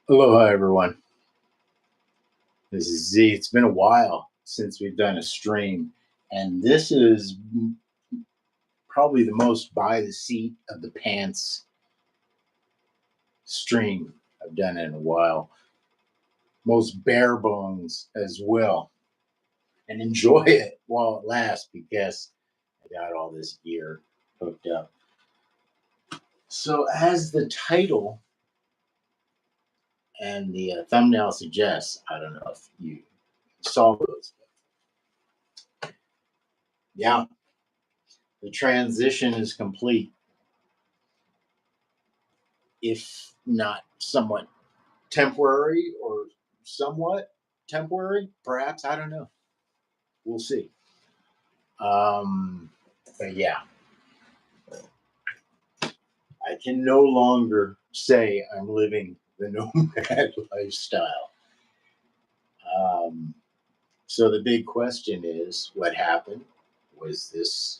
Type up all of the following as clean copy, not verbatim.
Aloha, everyone. This is Z. It's been a while since we've done a stream, and this is probably the most by the seat of the pants stream I've done in a while. Most bare bones as well. And enjoy it while it lasts because I got all this gear hooked up. So, as the title and the thumbnail suggests, I don't know if you saw those. Yeah, the transition is complete, if not somewhat temporary or somewhat temporary, perhaps. I don't know. We'll see. But yeah, I can no longer say I'm living the nomad lifestyle. So the big question is, what happened? Was this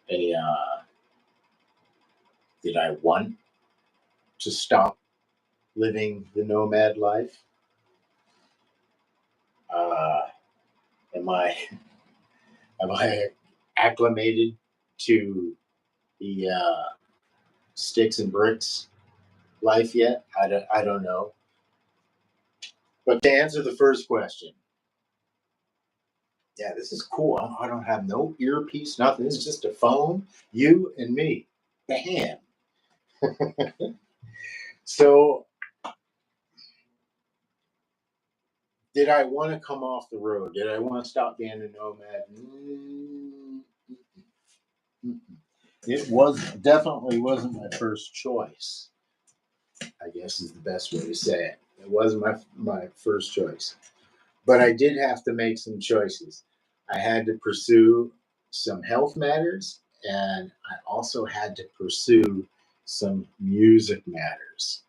did I want to stop living the nomad life? Am I acclimated to the sticks and bricks life yet? I don't know. But to answer the first question, yeah, this is cool. I don't have no earpiece, nothing. This is just a phone, you and me. Bam. So, did I want to come off the road? Did I want to stop being a nomad? It definitely wasn't my first choice, I guess is the best way to say it. It wasn't my first choice. But I did have to make some choices. I had to pursue some health matters, and I also had to pursue some music matters.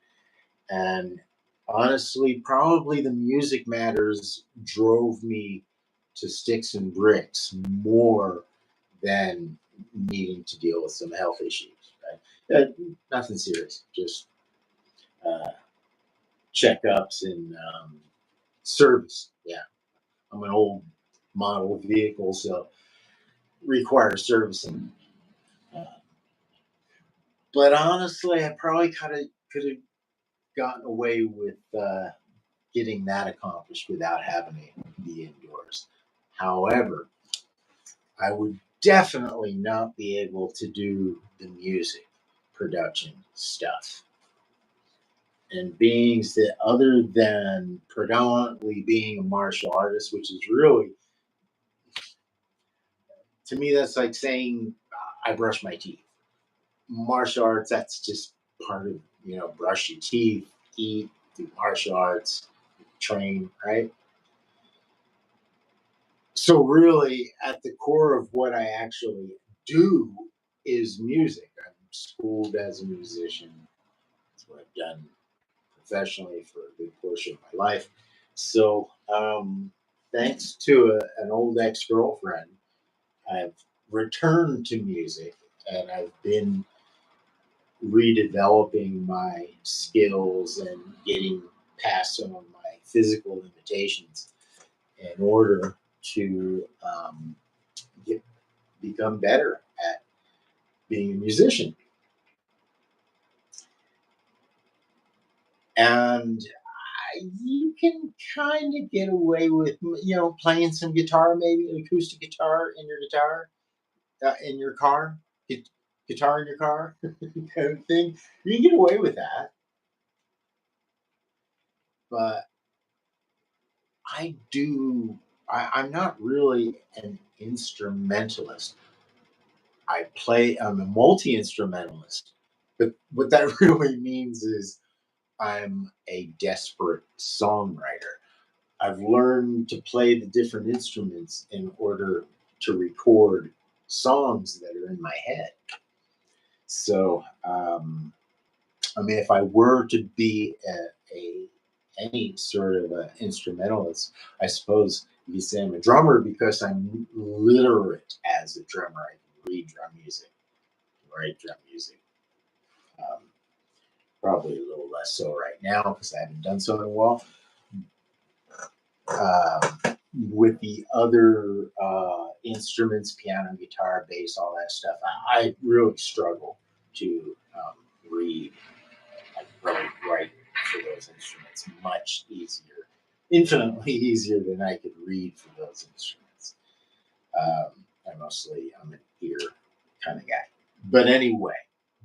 And honestly, probably the music matters drove me to sticks and bricks more than needing to deal with some health issues. Right? Nothing serious, just checkups and service. Yeah, I'm an old model vehicle, so requires servicing. But honestly, I probably could have gotten away with getting that accomplished without having to be indoors. However, I would definitely not be able to do the music production stuff. And beings that, other than predominantly being a martial artist, which is really, to me, that's like saying I brush my teeth. Martial arts, that's just part of, brush your teeth, eat, do martial arts, train, right? So really, at the core of what I actually do is music. I'm schooled as a musician. That's what I've done professionally for a good portion of my life. So, thanks to an old ex-girlfriend, I've returned to music, and I've been redeveloping my skills and getting past some of my physical limitations in order to become better at being a musician. And you can kind of get away with, playing some guitar, maybe an acoustic guitar in your in your car, guitar in your car, kind of thing. You can get away with that. But I'm not really an instrumentalist. I'm a multi instrumentalist. But what that really means is I'm a desperate songwriter. I've learned to play the different instruments in order to record songs that are in my head. So, if I were to be any sort of instrumentalist, I suppose you could say I'm a drummer because I'm literate as a drummer. I can read drum music, write drum music. Um, Probably a little less so right now because I haven't done so in a while. With the other instruments, piano, guitar, bass, all that stuff, I really struggle to read, like write for those instruments much easier, infinitely easier than I could read for those instruments. I'm an ear kind of guy. But anyway,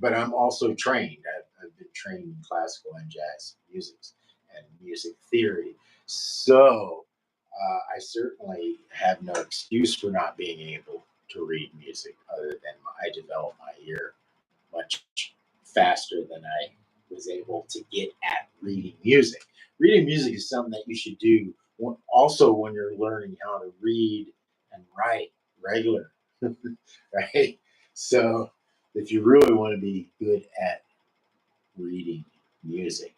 I'm also trained. I've been trained in classical and jazz music and music theory. So I certainly have no excuse for not being able to read music other than I developed my ear much faster than I was able to get at reading music. Reading music is something that you should do also when you're learning how to read and write regular, right? So if you really want to be good at reading music,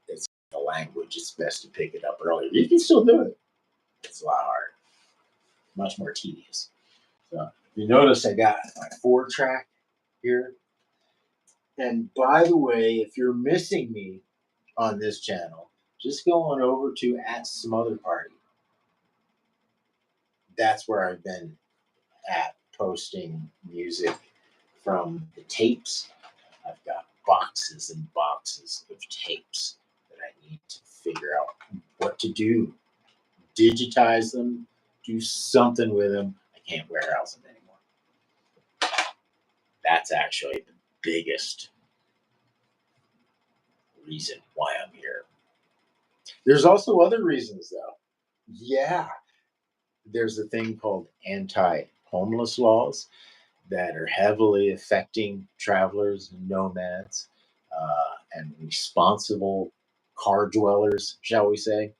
it's the language, it's best to pick it up earlier. You can still do it. It's a lot harder, much more tedious. So you notice I got my 4-track here. And by the way, if you're missing me on this channel, just go on over to @SmotherParty. That's where I've been at posting music from the tapes. I've got boxes and boxes of tapes that I need to figure out what to do. Digitize them, do something with them. I can't warehouse them anymore. That's actually the biggest reason why I'm here. There's also other reasons, though. Yeah, there's a thing called anti-homeless laws that are heavily affecting travelers and nomads and responsible car dwellers, shall we say.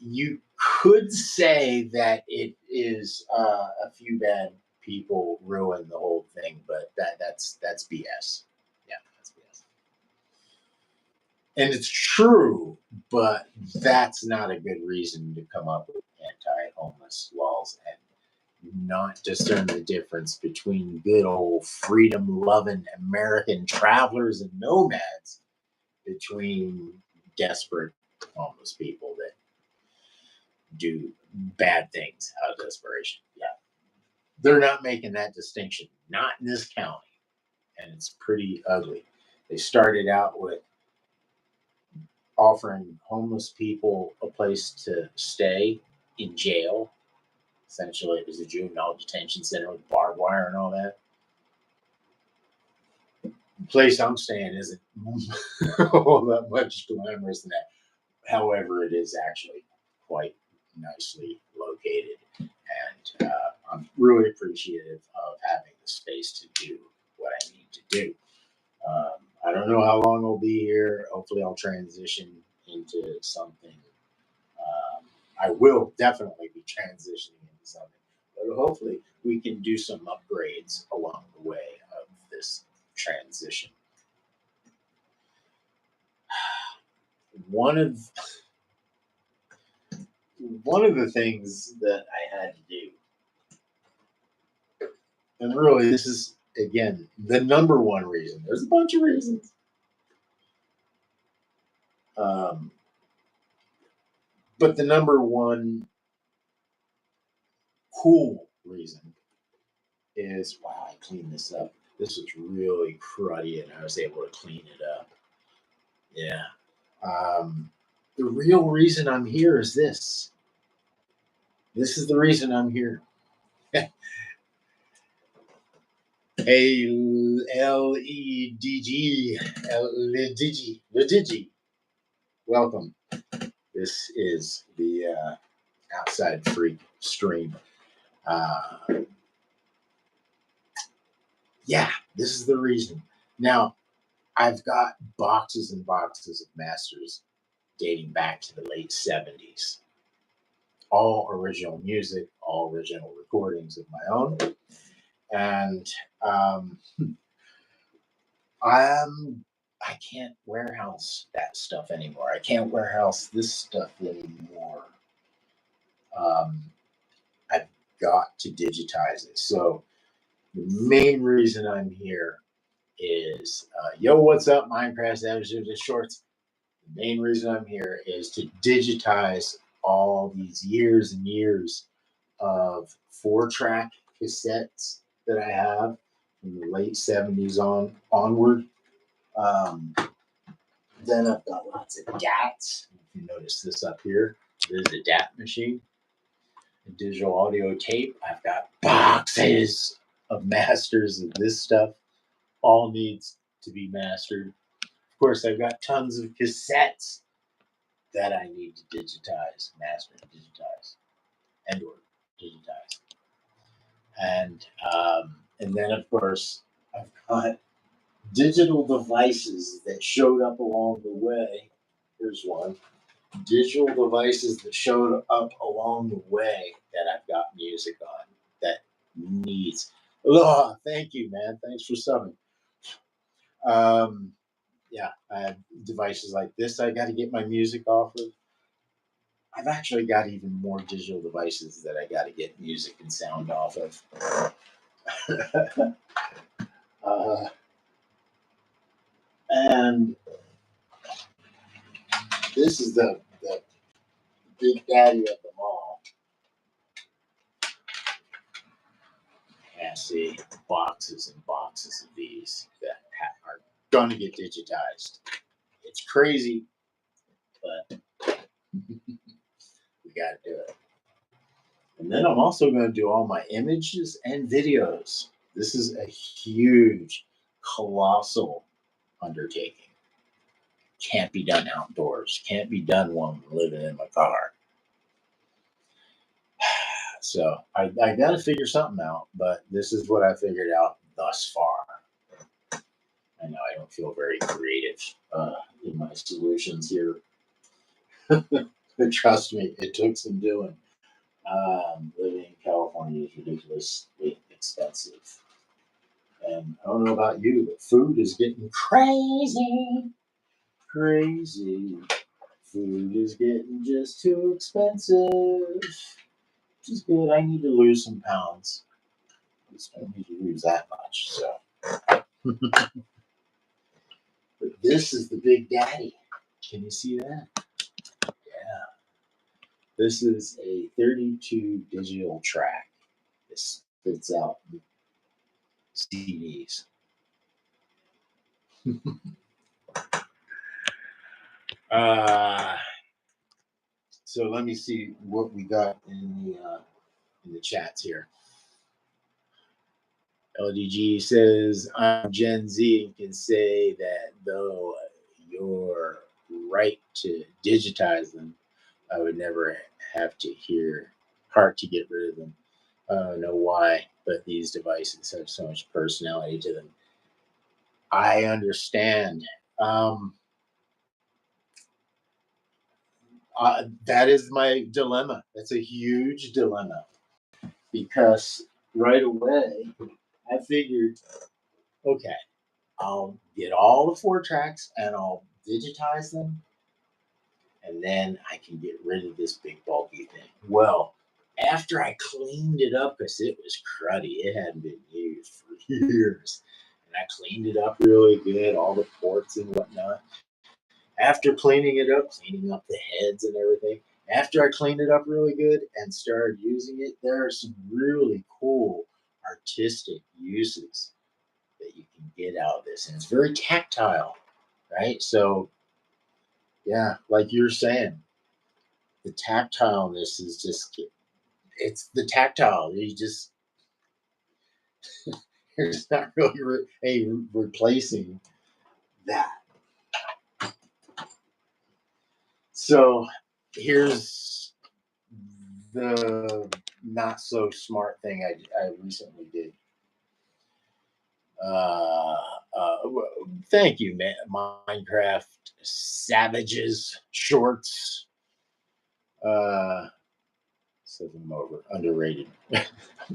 You could say that it is a few bad people ruin the whole thing, but that's BS. Yeah, that's BS. And it's true, but that's not a good reason to come up with anti-homeless laws and not discern the difference between good old freedom-loving American travelers and nomads between desperate homeless people that do bad things out of desperation. Yeah. They're not making that distinction, not in this county. And it's pretty ugly. They started out with offering homeless people a place to stay in jail. Essentially, it was a juvenile detention center with barbed wire and all that. The place I'm staying isn't all that much glamorous than that. However, it is actually quite nicely located. And I'm really appreciative of having the space to do what I need to do. I don't know how long I'll be here. Hopefully, I'll transition into something. I will definitely be transitioning into something, but hopefully, we can do some upgrades along the way of this transition. One of the things that I had to do, and really, this is again the number one reason. There's a bunch of reasons. But the number one cool reason is, wow, I cleaned this up. This was really cruddy and I was able to clean it up. Yeah. The real reason I'm here is this. This is the reason I'm here. Ledigi. Welcome. This is the Outside Freak stream. Yeah, this is the reason. Now, I've got boxes and boxes of masters dating back to the late 70s. All original music, all original recordings of my own. And I can't warehouse that stuff anymore. I can't warehouse this stuff anymore. I've got to digitize it. So the main reason I'm here is, yo, what's up, Minecraft Savages and Shorts? The main reason I'm here is to digitize all these years and years of 4-track cassettes that I have from the late 70s onward. Then I've got lots of DATs. If you notice this up here, this is a DAT machine, a digital audio tape. I've got boxes of masters of this stuff. All needs to be mastered. Of course, I've got tons of cassettes that I need to digitize, master, digitize, and or digitize. And then, of course, I've got digital devices that showed up along the way. Here's one. Digital devices that showed up along the way that I've got music on that needs. Aloha, thank you, man. Thanks for subbing. Yeah, I have devices like this I got to get my music off of. I've actually got even more digital devices that I got to get music and sound off of. And this is the big daddy of them all. Yeah, see, boxes and boxes of these that are going to get digitized. It's crazy, but we got to do it. And then I'm also going to do all my images and videos. This is a huge, colossal undertaking. Can't be done outdoors. Can't be done while I'm living in my car. So I got to figure something out, but this is what I figured out thus far. I know I don't feel very creative in my solutions here. But trust me, it took some doing. Living in California is ridiculously expensive. And I don't know about you, but food is getting crazy. Crazy. Food is getting just too expensive. Which is good. I need to lose some pounds. I just don't need to lose that much. So, but this is the big daddy. Can you see that? Yeah. This is a 32 digital track. This spits out CDs. So let me see what we got in the chats here. LDG says, I'm Gen Z and can say that though you're right to digitize them, I would never have to hear heart to get rid of them. I don't know why, but these devices have so much personality to them. I understand. That is my dilemma. That's a huge dilemma because right away I figured, okay, I'll get all the 4 tracks and I'll digitize them, and then I can get rid of this big bulky thing. Well, after I cleaned it up, because it was cruddy, it hadn't been used for years, and I cleaned it up really good, all the ports and whatnot. After cleaning it up, cleaning up the heads and everything, after I cleaned it up really good and started using it, there are some really cool artistic uses that you can get out of this. And it's very tactile, right? So, yeah, like you're saying, the tactileness is just, it's the tactile. You just, there's not really replacing that. So here's the not so smart thing I recently did. Thank you, man. Minecraft Savages Shorts. Says I'm underrated.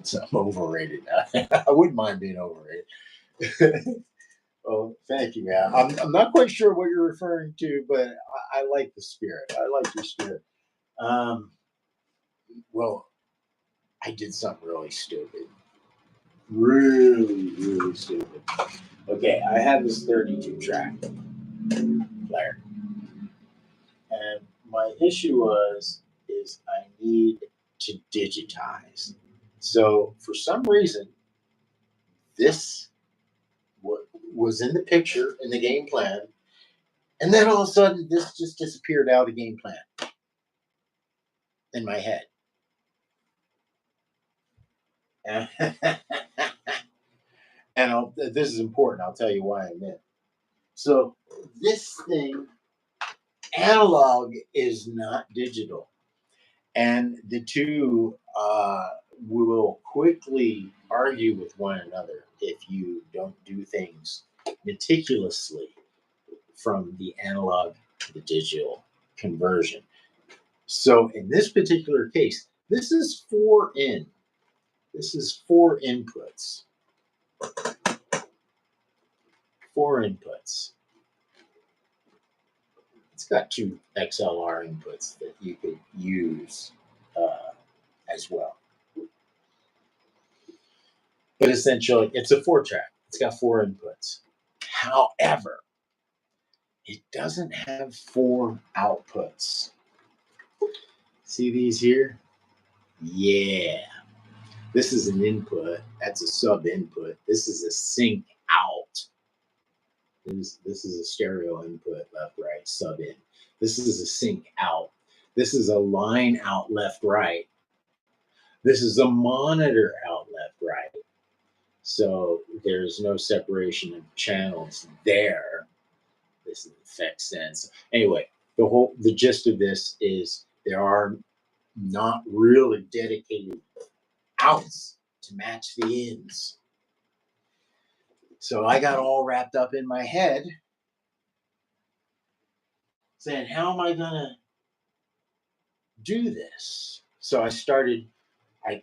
So I'm overrated. I wouldn't mind being overrated. Well, thank you, man. I'm not quite sure what you're referring to, but I like the spirit. I like your spirit. Well, I did something really stupid. Really, really stupid. Okay, I have this 32 track player, and my issue is I need to digitize. So for some reason, this was in the picture in the game plan, and then all of a sudden, this just disappeared out of the game plan in my head. And, this is important. I'll tell you why in a minute. So this thing, analog is not digital, and the two will quickly argue with one another if you don't do things meticulously from the analog to the digital conversion. So in this particular case, this is 4 in. This is 4 inputs. 4 inputs. It's got 2 XLR inputs that you could use as well. But essentially, it's a 4-track. It's got 4 inputs. However, it doesn't have 4 outputs. See these here? Yeah. This is an input. That's a sub input. This is a sync out. This is a stereo input, left, right, sub in. This is a sync out. This is a line out, left, right. This is a monitor out, left, right. So there's no separation of channels there. This is effect sense. Anyway, the gist of this is there are not really dedicated outs to match the ins. So I got all wrapped up in my head saying, how am I gonna do this? So I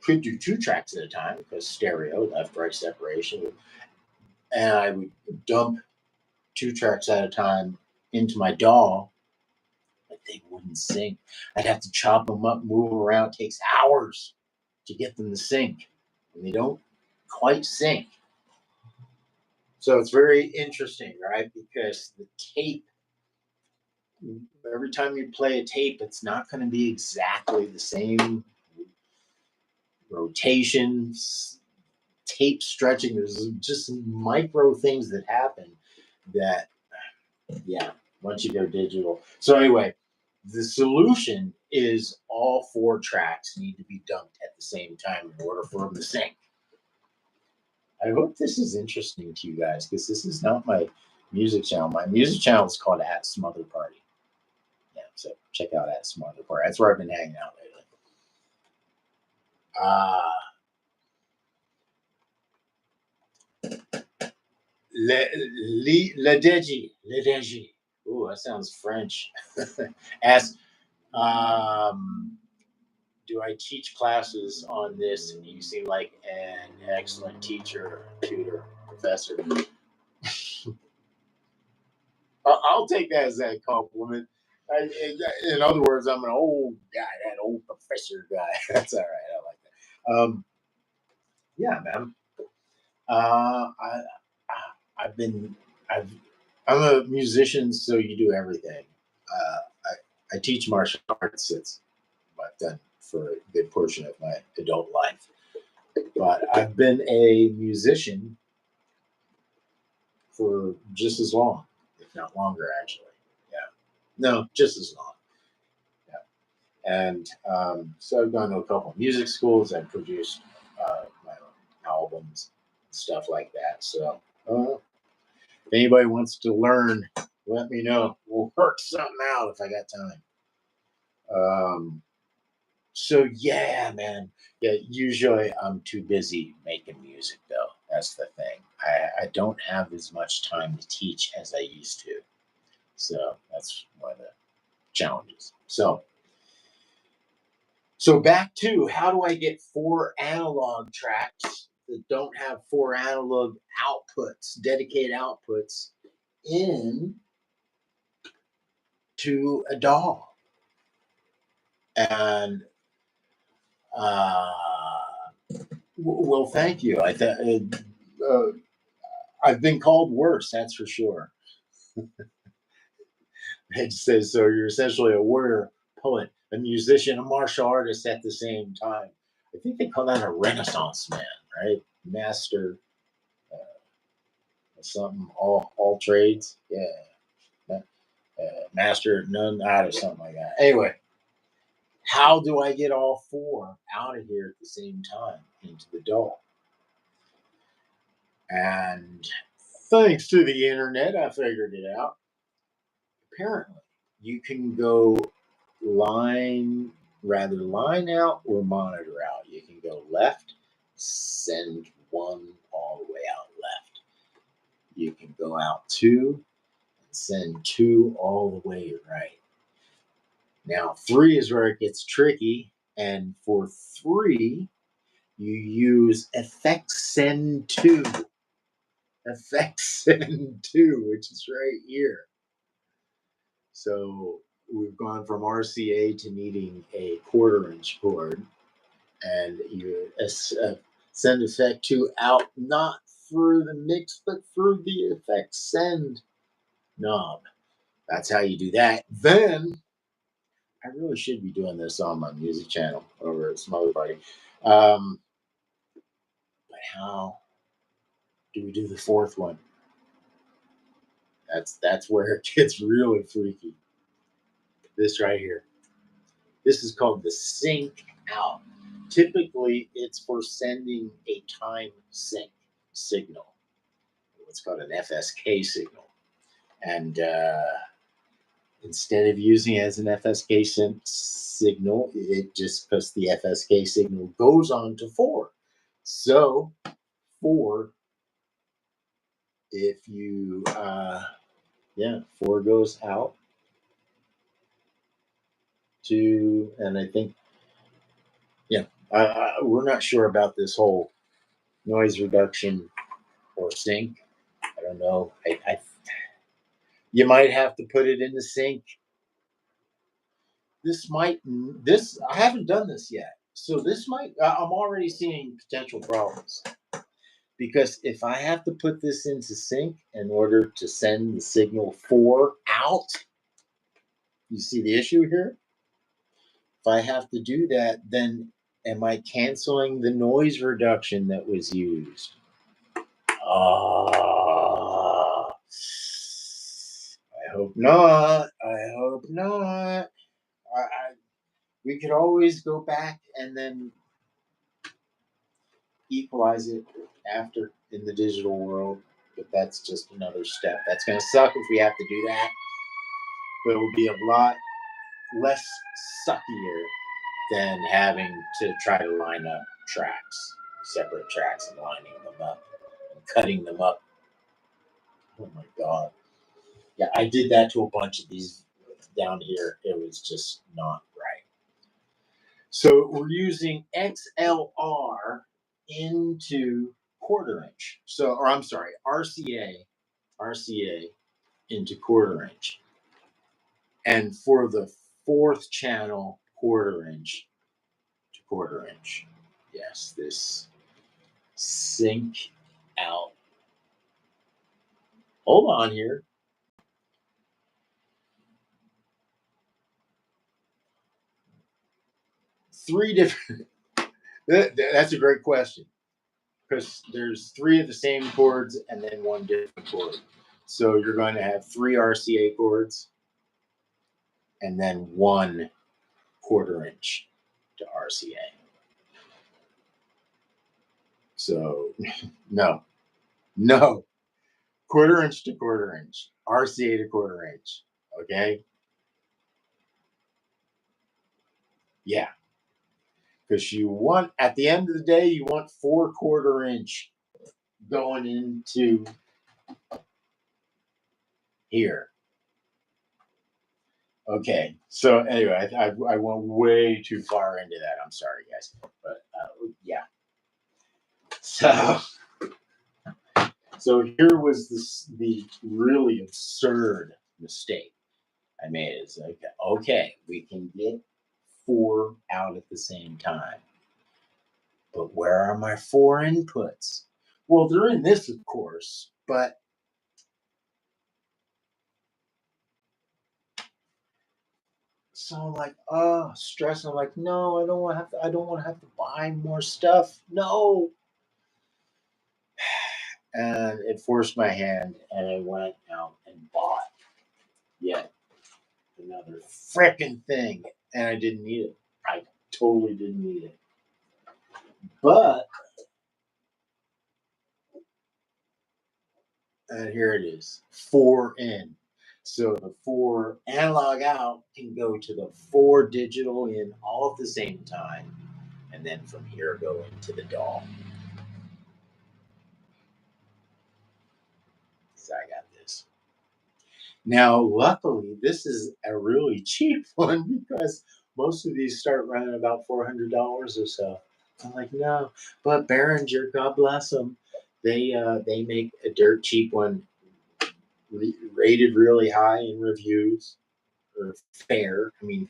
could do 2 tracks at a time because stereo, left, right separation. And I would dump 2 tracks at a time into my DAW, but they wouldn't sync. I'd have to chop them up, move them around. It takes hours to get them to sync. And they don't quite sync. So it's very interesting, right? Because the tape, every time you play a tape, it's not going to be exactly the same rotations, tape stretching. There's just micro things that happen that, yeah, once you go digital. So anyway, the solution is all 4 tracks need to be dumped at the same time in order for them to sync. I hope this is interesting to you guys because this is not my music channel. My music channel is called At Smother Party. Yeah, so check out At Smother Party. That's where I've been hanging out lately. Ledeji. Ooh, that sounds French. Ask, do I teach classes on this? And you seem like an excellent teacher, tutor, professor. I'll take that as a compliment. In other words, I'm an old guy, that old professor guy. That's all right. I like that. Yeah, man. I've been, I'm a musician, so you do everything. I teach martial arts. It's what I've done for a good portion of my adult life. But I've been a musician for just as long, if not longer, actually. Yeah. No, just as long. Yeah. And so I've gone to a couple of music schools. I've produced my own albums, stuff like that. So if anybody wants to learn, let me know. We'll work something out if I got time. So yeah, man. Yeah, usually I'm too busy making music though. That's the thing. I don't have as much time to teach as I used to. So that's one of the challenges. So back to how do I get 4 analog tracks that don't have 4 analog outputs, dedicated outputs, in to a DAW? And well, thank you. I've been called worse, that's for sure. It says, so you're essentially a warrior, poet, a musician, a martial artist at the same time. I think they call that a Renaissance man, right? Master, something, all trades. Yeah. Master, none out or something like that. Anyway, how do I get all four out of here at the same time into the doll? And thanks to the internet, I figured it out. Apparently, you can go line out or monitor out. You can go left, send one all the way out left. You can go out two and send two all the way right. Now, three is where it gets tricky. And for three, you use effects send two. Effects send two, which is right here. So we've gone from RCA to needing a 1/4 inch cord, and you send effect two out, not through the mix, but through the effect send knob. That's how you do that. Then I really should be doing this on my music channel over at some other party. But how do we do the fourth one? That's where it gets really freaky. This right here. This is called the sync out. Typically, it's for sending a time sync signal. What's called an FSK signal. And instead of using it as an FSK signal, it just, because the FSK signal goes on to 4. So 4, if you, 4 goes out to, and I think, we're not sure about this whole noise reduction or sync. I don't know. You might have to put it in the sync. I haven't done this yet. So this might, I'm already seeing potential problems. Because if I have to put this into sync in order to send the signal 4 out, you see the issue here? If I have to do that, then am I canceling the noise reduction that was used? I hope not. We could always go back and then equalize it after in the digital world, but that's just another step. That's going to suck if we have to do that, but it will be a lot less suckier than having to try to line up separate tracks and lining them up and cutting them up. Oh my God. Yeah, I did that to a bunch of these down here. It was just not right. So we're using XLR into 1/4 inch. So, or I'm sorry, RCA into 1/4 inch. And for the 4th channel, 1/4 inch to 1/4 inch. Yes, this sync out. Hold on here. Three different. That's a great question. Because there's 3 of the same chords and then 1 different chord. So you're going to have 3 RCA chords and then 1 1/4 inch to RCA. So no, 1/4 inch to 1/4 inch, RCA to 1/4 inch. Okay. Yeah. Because you want, at the end of the day, you want 4 1/4 inch going into here. Okay, so anyway, I went way too far into that. I'm sorry, guys, but yeah. So here was the really absurd mistake I made. Is okay, we can get 4 out at the same time, but where are my 4 inputs? Well, they're in this, of course, But so I'm like, oh, stress. I'm like, no, I don't want to have to. I don't want to have to buy more stuff. No. And it forced my hand, and I went out and bought yet another freaking thing, and I didn't need it. I totally didn't need it. But and here it is, 4 in. So the 4 analog out can go to the 4 digital in all at the same time, and then from here go into the DAW. So I got this. Now, luckily, this is a really cheap one because most of these start running about $400 or so. I'm like, no, but Behringer, God bless them, they make a dirt cheap one, rated really high in reviews, or fair. I mean,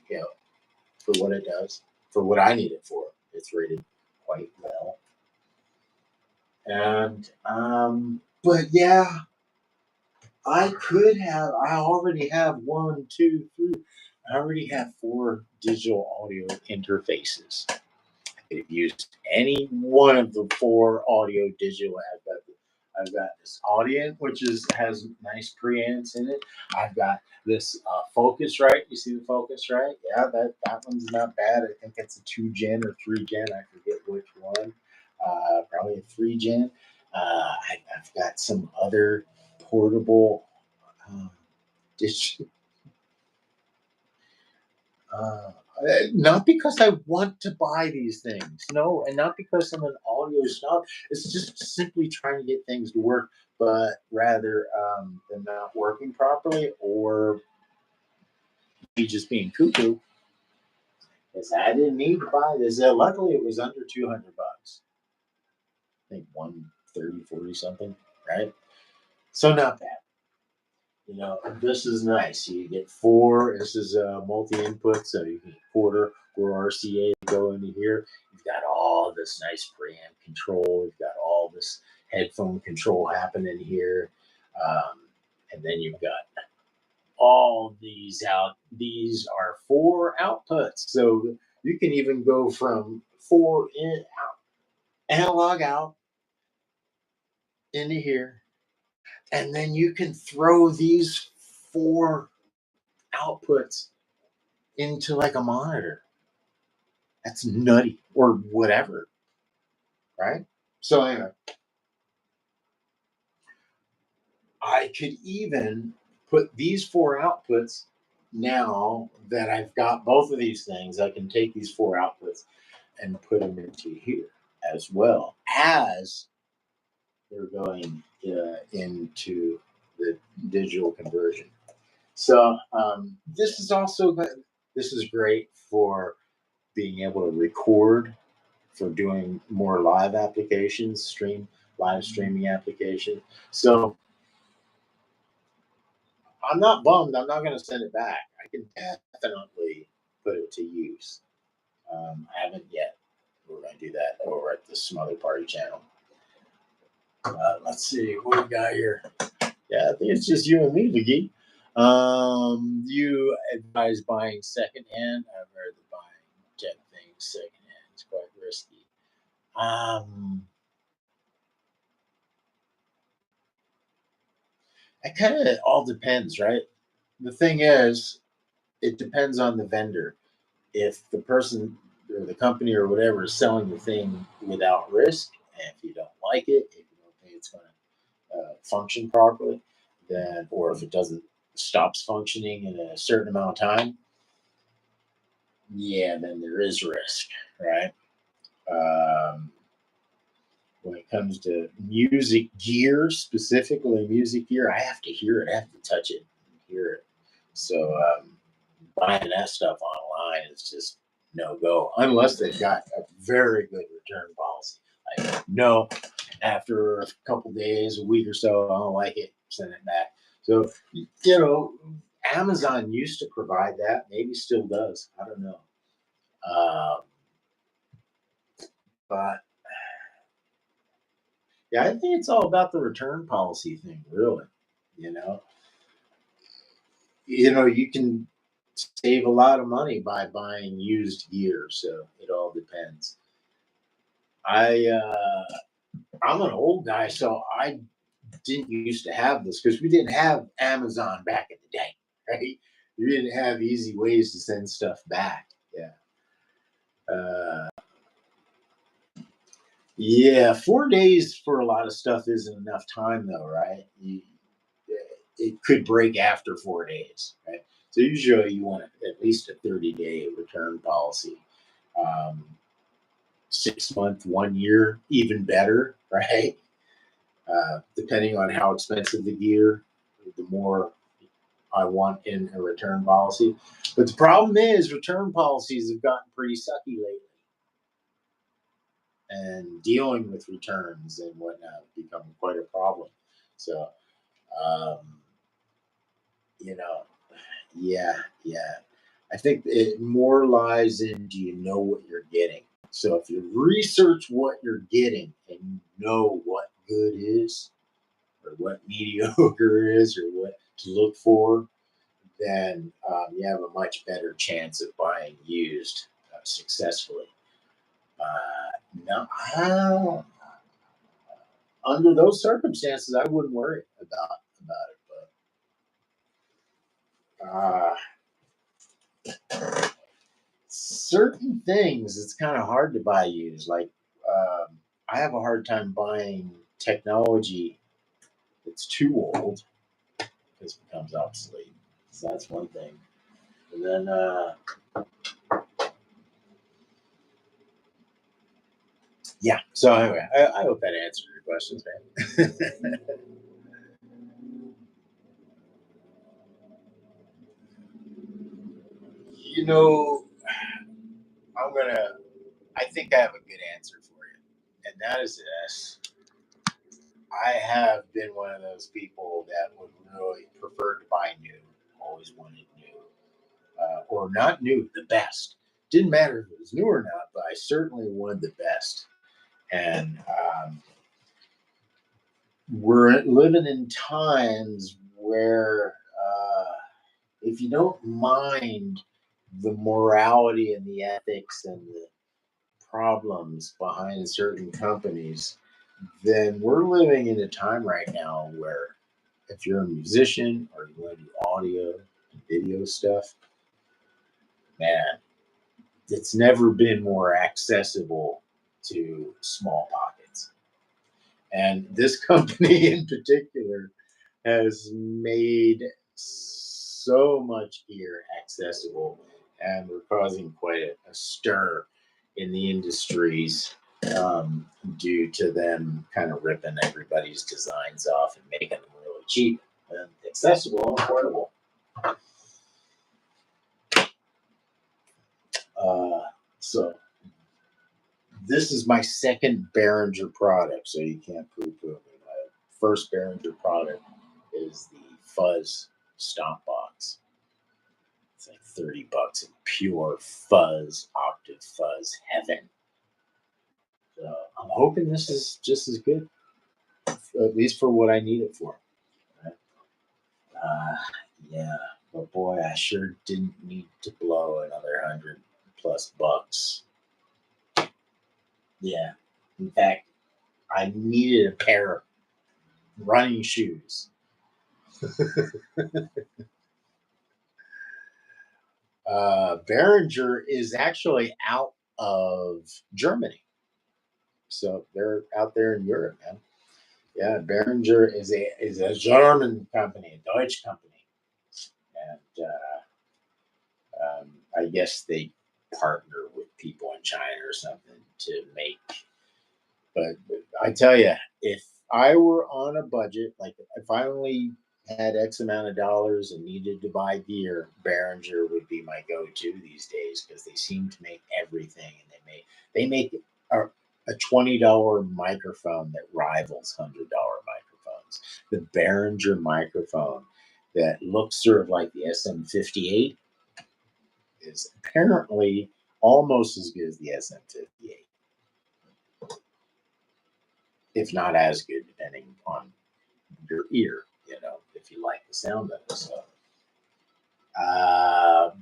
for what it does, for what I need it for, it's rated quite well. And but yeah, I already have one, two, three. I already have 4 digital audio interfaces. I could have used any one of the 4 audio digital. I've got this Audient, which has nice preamps in it. I've got this Focusrite. You see the Focusrite? Yeah, that one's not bad. I think it's a 2 gen or 3 gen. I forget which one. Probably a 3 gen. I've got some other portable dish. Uh, Not because I want to buy these things, no, and not because I'm an audio snob. It's just simply trying to get things to work, but rather than not working properly or me just being cuckoo. Because I didn't need to buy this. Luckily, it was under $200. I think 130, 40 something, right? So not bad. This is nice. You get 4. This is a multi-input, so you can quarter or RCA go into here. You've got all this nice preamp control. You've got all this headphone control happening here, and then you've got all these out. These are 4 outputs, so you can even go from 4 in out, analog out into here, and then you can throw these 4 outputs into like a monitor. That's nutty, or whatever, right? So anyway, I could even put these 4 outputs. Now that I've got both of these things, I can take these 4 outputs and put them into here, as well as they're going into the digital conversion. So this is great for being able to record, for doing more live applications, live streaming applications. So I'm not bummed. I'm not going to send it back. I can definitely put it to use. I haven't yet. We're going to do that over at the Smother Party channel. Let's see what we got here. Yeah, I think it's just you and me, McGee. You advise buying secondhand. I've heard that buying jet things secondhand is quite risky. It kind of all depends, right? The thing is, it depends on the vendor. If the person or the company or whatever is selling the thing without risk, and if you don't like it, if you don't think it's going to function properly, then, or if it doesn't stops functioning in a certain amount of time, yeah, then there is risk, right? Um, when it comes to music gear, specifically music gear, I have to hear it, I have to touch it, and hear it. So buying that stuff online is just no go, unless they've got a very good return policy. Like, no, after a couple days, a week or so, I don't like it, send it back. So, Amazon used to provide that, maybe still does. I don't know. Um, but Yeah, I think it's all about the return policy thing, really. You know, you can save a lot of money by buying used gear, so it all depends. I I'm an old guy, so I didn't used to have this because we didn't have Amazon back in the day, right? You didn't have easy ways to send stuff back. Yeah. Uh, yeah, 4 days for a lot of stuff isn't enough time, though, right? It could break after 4 days, right? So usually you want at least a 30-day return policy. Um, 6 month, 1 year, even better, right? Depending on how expensive the gear, the more I want in a return policy. But the problem is, return policies have gotten pretty sucky lately, and dealing with returns and whatnot become quite a problem. So, um, you know, yeah. I think it more lies in, do you know what you're getting? So if you research what you're getting and you know what good is, or what mediocre is, or what to look for, then you have a much better chance of buying used successfully. No, under those circumstances, I wouldn't worry about it. But certain things, it's kind of hard to buy used. Like I have a hard time buying technology that's too old because it becomes obsolete. So that's one thing. And then yeah. So anyway, I hope that answered your questions, man. you know, I'm gonna. I think I have a good answer for you, and that is this. I have been one of those people that would really prefer to buy new. Always wanted new, or not new, the best. Didn't matter if it was new or not, but I certainly wanted the best. And we're living in times where if you don't mind the morality and the ethics and the problems behind certain companies, then we're living in a time right now where if you're a musician or you want to do audio and video stuff, man, it's never been more accessible to small pockets. And this company in particular has made so much gear accessible, and we're causing quite a stir in the industries due to them kind of ripping everybody's designs off and making them really cheap and accessible and affordable. So this is my second Behringer product, so you can't poo-poo me. My first Behringer product is the fuzz stomp box. It's like $30 in pure fuzz, octave fuzz heaven. So I'm hoping this is just as good, at least for what I need it for. Right? Uh, yeah, but boy, I sure didn't need to blow another 100+ bucks. Yeah, in fact, I needed a pair of running shoes. Behringer is actually out of Germany, so they're out there in Europe, man. Yeah, Behringer is a German company, a Deutsch company, and I guess they partner with people in China or something to make. But I tell you, if I were on a budget, like if I only had X amount of dollars and needed to buy gear, Behringer would be my go-to these days because they seem to make everything, and they make a $20 microphone that rivals $100 microphones. The Behringer microphone that looks sort of like the SM58 is apparently almost as good as the SM58. if not as good, depending on your ear, if you like the sound of it. So,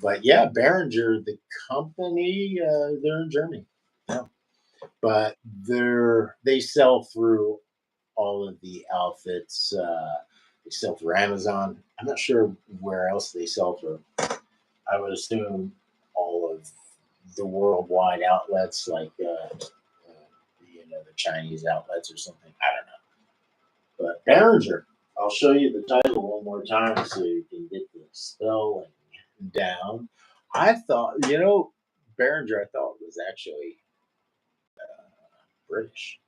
but yeah, Behringer, the company, they're in Germany. Yeah. But they sell through all of the outfits. They sell through Amazon. I'm not sure where else they sell through. I would assume all of the worldwide outlets, like the Chinese outlets or something. I don't know. But Behringer, I'll show you the title one more time so you can get the spelling down. I thought, Behringer, I thought was actually British.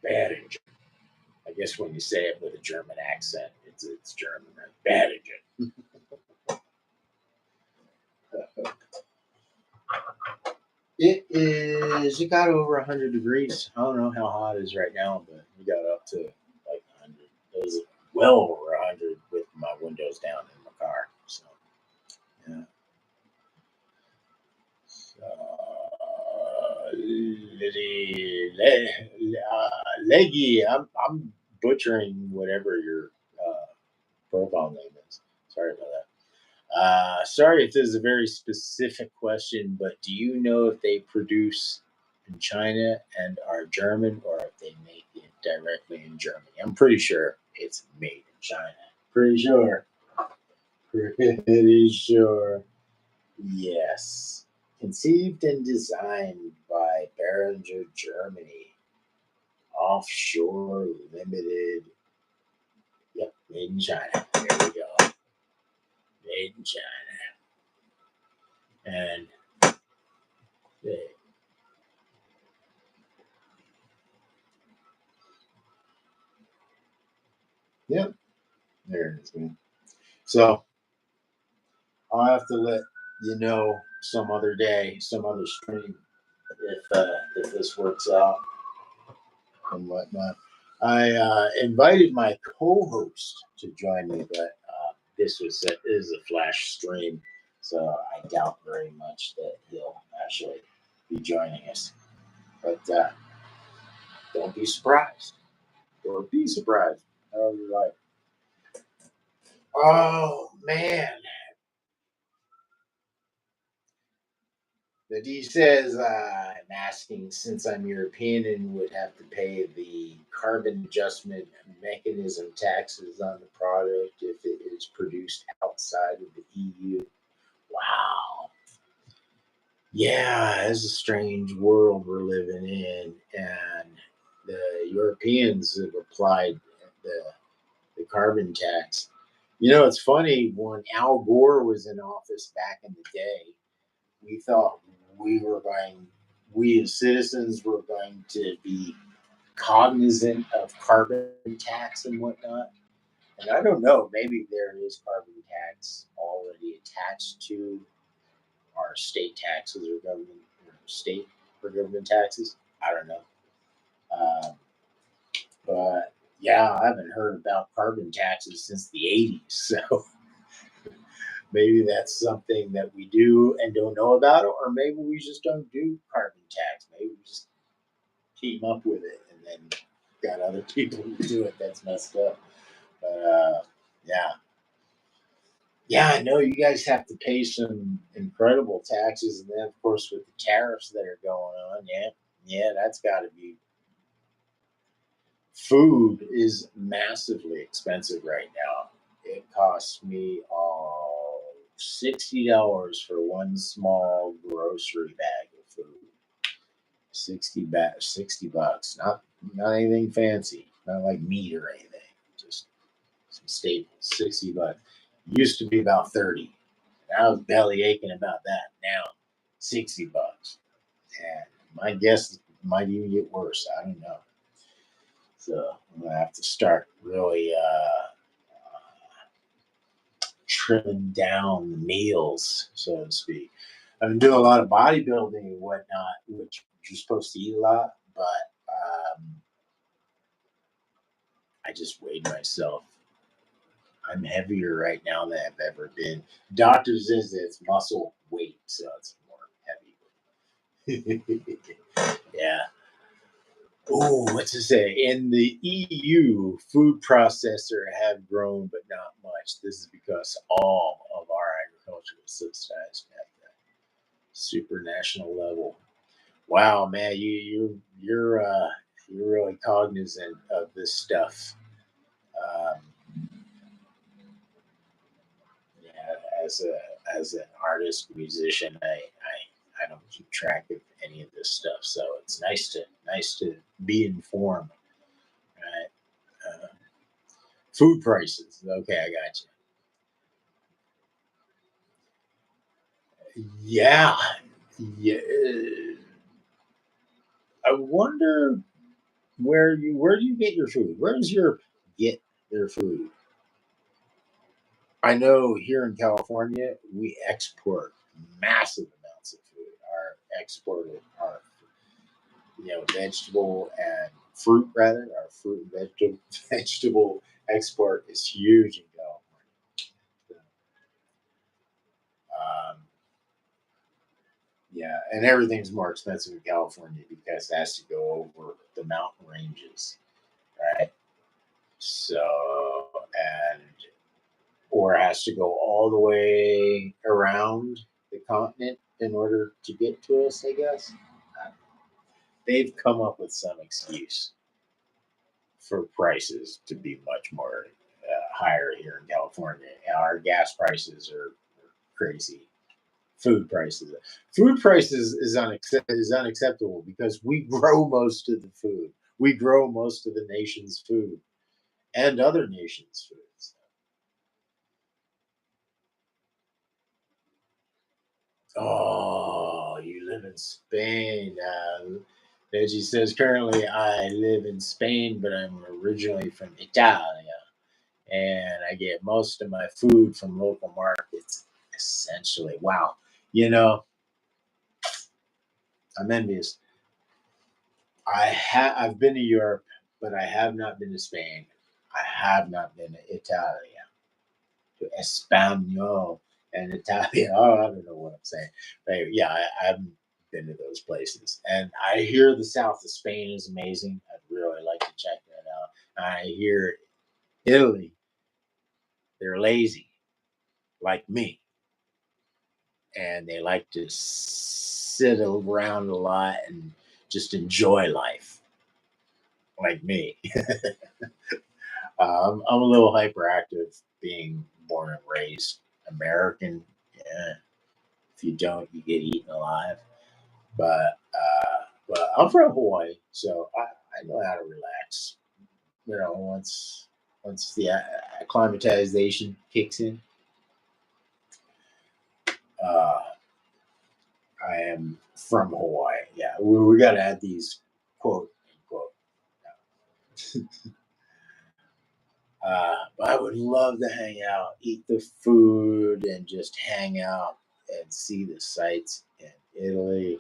Behringer. I guess when you say it with a German accent, it's German, right? Behringer. It got over 100 degrees. I don't know how hot it is right now, but we got up to like 100. It was well over 100 with my windows down in my car. So, yeah. Leggy, I'm butchering whatever your profile name is. Sorry about that. Sorry if this is a very specific question, but do you know if they produce in China and are German, or if they make it directly in Germany? I'm pretty sure it's made in China. Pretty sure. Pretty sure. Yes. Conceived and designed by Behringer, Germany. Offshore Limited. Yep, made in China. There we go. Made in China. And they, yep, there it is, man. So I'll have to let you know some other day, some other stream, if this works out and whatnot. I invited my co-host to join me, but this is a flash stream, so I doubt very much that he'll actually be joining us. But don't be surprised. Don't be surprised. How you like? Oh man. But he says, I'm asking, since I'm European and would have to pay the carbon adjustment mechanism taxes on the product if it is produced outside of the EU. Wow. Yeah, it's a strange world we're living in. And the Europeans have applied the carbon tax. It's funny, when Al Gore was in office back in the day, we thought we as citizens were going to be cognizant of carbon tax and whatnot. And I don't know, maybe there is carbon tax already attached to our state taxes or government or state or government taxes. I don't know. Um, but yeah, I haven't heard about carbon taxes since the 80s. So maybe that's something that we do and don't know about, or maybe we just don't do carbon tax. Maybe we just keep up with it and then got other people to do it. That's messed up. But yeah. Yeah, I know you guys have to pay some incredible taxes, and then of course with the tariffs that are going on, yeah, that's got to be. Food is massively expensive right now. It costs me $60 for one small grocery bag of food. 60 bucks. Not anything fancy. Not like meat or anything. Just some staples. 60 bucks. Used to be about 30. And I was belly aching about that. Now, 60 bucks. And my guess might even get worse. I don't know. So I'm gonna have to start really trimming down the meals, so to speak. I've been doing a lot of bodybuilding and whatnot, which you're supposed to eat a lot, but I just weighed myself. I'm heavier right now than I've ever been. Doctor says it's muscle weight, so it's more heavy. Yeah. Oh, what's to say? In the EU, food processor have grown, but not much. This is because all of our agriculture is subsidized at the supranational level. Wow, man, you're really cognizant of this stuff. Um, yeah, as an artist musician, I don't keep track of any of this stuff, so it's nice to be informed. Right? Food prices. Okay, I got you. Yeah, yeah. I wonder where do you get your food? Where does Europe get their food? I know here in California we export massive amounts of food. Our vegetable and fruit rather our fruit and vegetable export is huge in California. Um, yeah, and everything's more expensive in California because it has to go over the mountain ranges, right? So and or has to go all the way around the continent in order to get to us, I guess. They've come up with some excuse for prices to be much more higher here in California. Our gas prices are crazy. Food prices. Food prices is unacceptable because we grow most of the food. We grow most of the nation's food and other nations' foods. Oh, you live in Spain. Reggie says, currently I live in Spain, but I'm originally from Italia. And I get most of my food from local markets, essentially. Wow. You know, I'm envious. I've been to Europe, but I have not been to Spain. I have not been to Italia, to Espanol and Italia. Oh, I don't know what I'm saying. But yeah, I haven't been to those places. And I hear the south of Spain is amazing. I'd really like to check that out. I hear Italy, they're lazy, like me, and they like to sit around a lot and just enjoy life, like me. I'm a little hyperactive, being born and raised American. Yeah, if you don't, you get eaten alive. But I'm from Hawaii, so I know how to relax. Once the acclimatization kicks in, uh, I am from Hawaii. Yeah, we got to add these quote unquote. But I would love to hang out, eat the food, and just hang out and see the sights in Italy.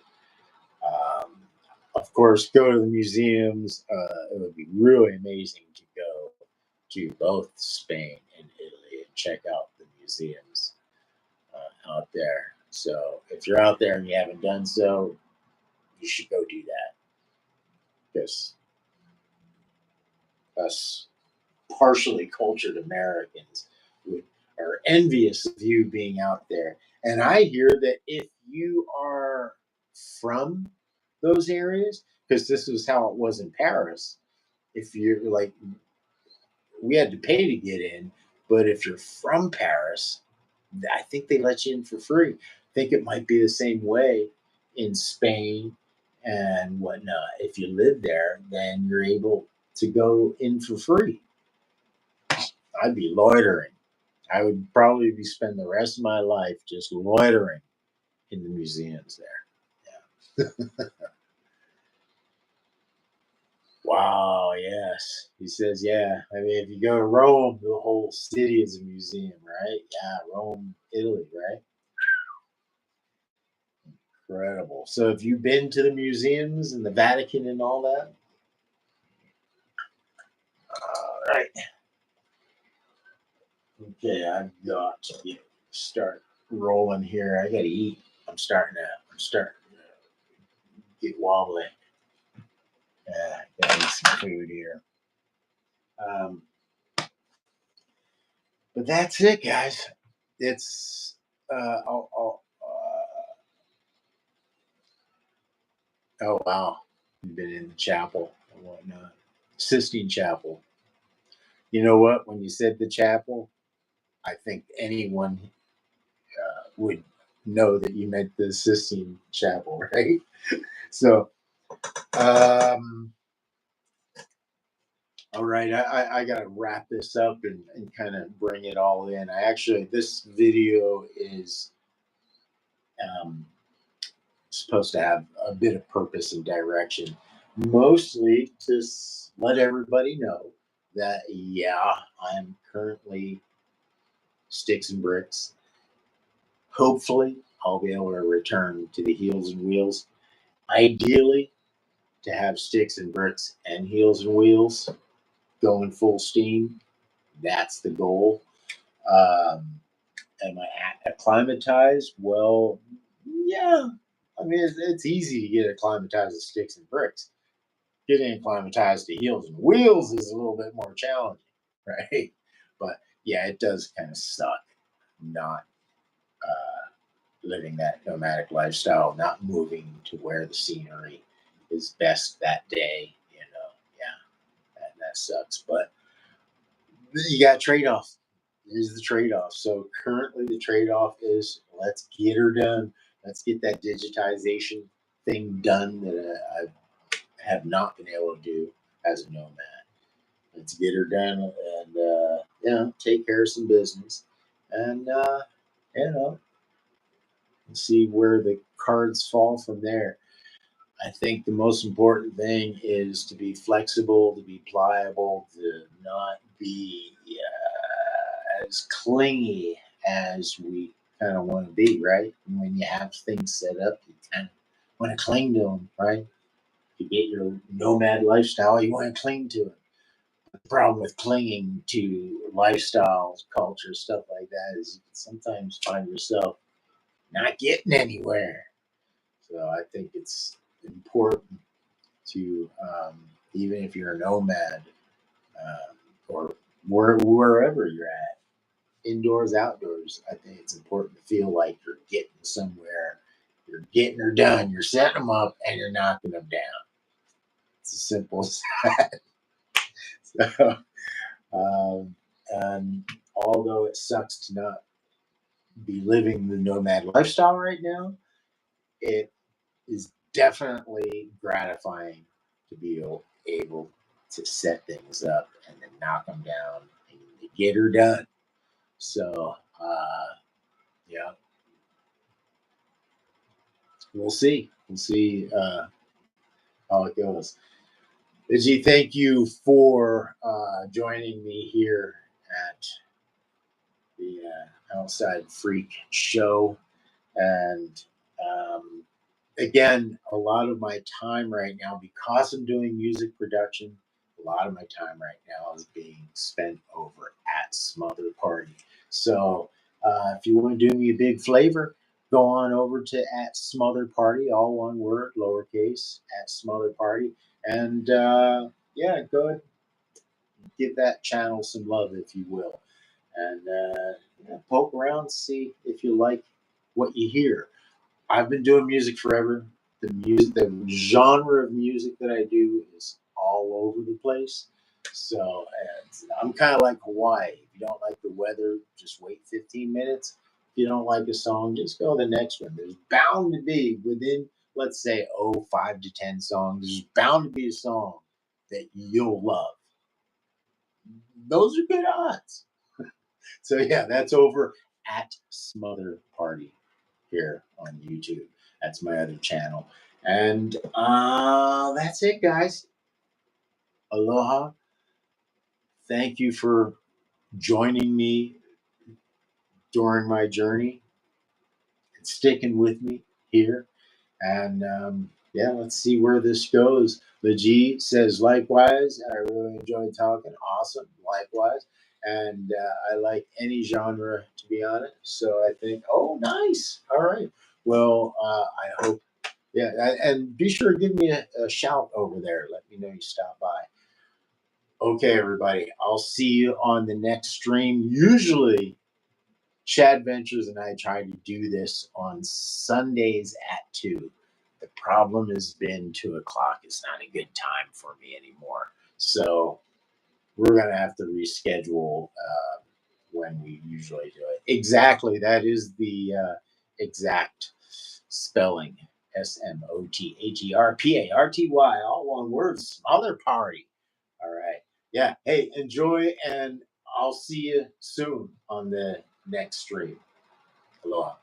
Um, of course, go to the museums. It would be really amazing to go to both Spain and Italy and check out the museums out there. So if you're out there and you haven't done so, you should go do that because us partially cultured Americans would, are envious of you being out there. And I hear that if you are from those areas, because this is how it was in Paris, if you're like, we had to pay to get in, but if you're from Paris, I think they let you in for free. I think it might be the same way in Spain and whatnot. If you live there, then you're able to go in for free. I'd be loitering. I would probably be spending the rest of my life just loitering in the museums there. Yeah. Wow, yes. He says, yeah. I mean, if you go to Rome, the whole city is a museum, right? Yeah, Rome, Italy, right? Incredible. So have you been to the museums and the Vatican and all that? All right. Okay, I've got to start rolling here. I gotta eat. I'm starting to get wobbly. Gotta eat some food here. But that's it, guys. It's oh wow, you've been in the chapel and whatnot, Sistine Chapel. You know what? When you said the chapel, I think anyone would know that you meant the Sistine Chapel, right? So, um, all right, I got to wrap this up and kind of bring it all in. This video is um, supposed to have a bit of purpose and direction, mostly to let everybody know that, yeah, I'm currently sticks and bricks. Hopefully, I'll be able to return to the heels and wheels. Ideally, to have sticks and bricks and heels and wheels going full steam. That's the goal. Um, am I acclimatized? Well, yeah. I mean, it's easy to get acclimatized to sticks and bricks. Getting acclimatized to heels and wheels is a little bit more challenging, right? But yeah, it does kind of suck not living that nomadic lifestyle, not moving to where the scenery is best that day. Yeah, that sucks. But you got trade off. Is the trade off. So currently, the trade off is let's get her done. Let's get that digitization thing done that I have not been able to do as a nomad. Let's get her done and take care of some business, and you know, see where the cards fall from there. I think the most important thing is to be flexible, to be pliable, to not be as clingy as we kind of want to be, right? And when you have things set up, you kind of want to cling to them, right? To get your nomad lifestyle, you want to cling to it. The problem with clinging to lifestyles, culture, stuff like that is you can sometimes find yourself not getting anywhere. So I think it's important to, even if you're a nomad or wherever you're at, indoors, outdoors, I think it's important to feel like you're getting somewhere, you're getting her done, you're setting them up, and you're knocking them down. It's as simple as that. So, and although it sucks to not be living the nomad lifestyle right now, it is definitely gratifying to be able to set things up and then knock them down and to get her done. So, yeah, we'll see. We'll see how it goes. Izzy, thank you for joining me here at the Outside Freak Show. And um, again, a lot of my time right now, because I'm doing music production, a lot of my time right now is being spent over at Smother Party. So if you want to do me a big flavor, go on over to at Smother Party, all one word, lowercase, at Smother Party. And yeah, go ahead and give that channel some love, if you will. And poke around, see if you like what you hear. I've been doing music forever. The genre of music that I do is all over the place. So I'm kind of like Hawaii. If you don't like the weather, just wait 15 minutes. If you don't like a song, just go to the next one. There's bound to be within, let's say, 5 to 10 songs. There's bound to be a song that you'll love. Those are good odds. So yeah, that's over at Smother Party here on YouTube. That's my other channel. And that's it, guys. Aloha. Thank you for joining me during my journey and sticking with me here. And yeah, let's see where this goes. The G says, likewise. I really enjoyed talking. Awesome. Likewise. And I like any genre, to be honest. So I think, oh, nice. All right. Well, I hope Yeah, and be sure to give me a shout over there. Let me know you stopped by. Okay, everybody. I'll see you on the next stream. Usually, Chad Ventures and I try to do this on Sundays at 2. The problem has been 2 o'clock is not a good time for me anymore. So we're going to have to reschedule when we usually do it. Exactly. That is the exact spelling. SMOTHERPARTY, all one word, smother party. All right. Yeah. Hey, enjoy, and I'll see you soon on the next stream. Aloha.